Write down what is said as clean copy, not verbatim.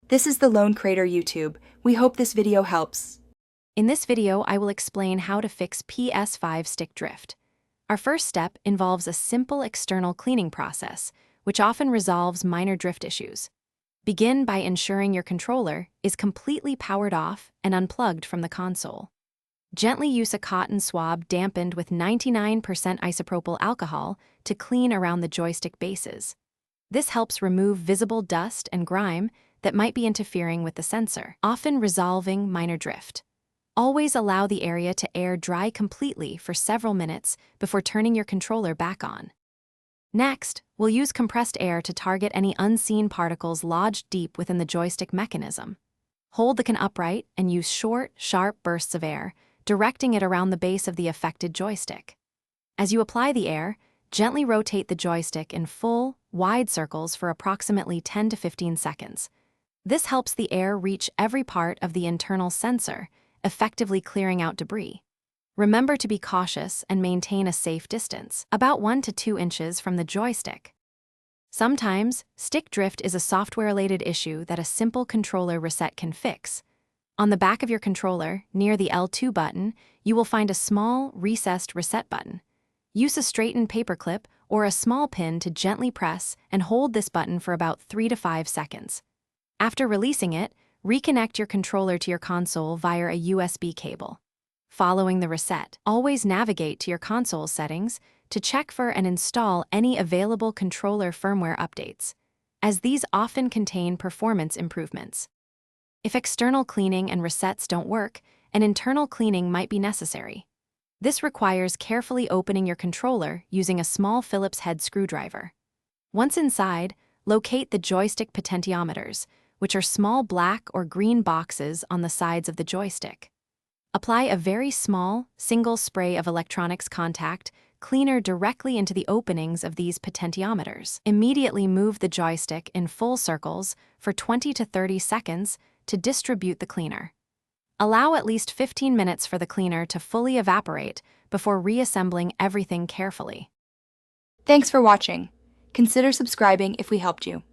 This is the Lone Crater YouTube. We hope this video helps. In this video, I will explain how to fix PS5 stick drift. Our first step involves a simple external cleaning process, which often resolves minor drift issues. Begin by ensuring your controller is completely powered off and unplugged from the console. Gently use a cotton swab dampened with 99% isopropyl alcohol to clean around the joystick bases. This helps remove visible dust and grime that might be interfering with the sensor, often resolving minor drift. Always allow the area to air dry completely for several minutes before turning your controller back on. Next, we'll use compressed air to target any unseen particles lodged deep within the joystick mechanism. Hold the can upright and use short, sharp bursts of air, directing it around the base of the affected joystick. As you apply the air, gently rotate the joystick in full, wide circles for approximately 10 to 15 seconds. This helps the air reach every part of the internal sensor, effectively clearing out debris. Remember to be cautious and maintain a safe distance, about 1 to 2 inches from the joystick. Sometimes, stick drift is a software-related issue that a simple controller reset can fix. On the back of your controller, near the L2 button, you will find a small, recessed reset button. Use a straightened paperclip or a small pin to gently press and hold this button for about 3 to 5 seconds. After releasing it, reconnect your controller to your console via a USB cable. Following the reset, always navigate to your console settings to check for and install any available controller firmware updates, as these often contain performance improvements. If external cleaning and resets don't work, an internal cleaning might be necessary. This requires carefully opening your controller using a small Phillips head screwdriver. Once inside, locate the joystick potentiometers, which are small black or green boxes on the sides of the joystick. Apply a very small, single spray of electronics contact cleaner directly into the openings of these potentiometers. Immediately move the joystick in full circles for 20 to 30 seconds to distribute the cleaner. Allow at least 15 minutes for the cleaner to fully evaporate before reassembling everything carefully. Thanks for watching. Consider subscribing if we helped you.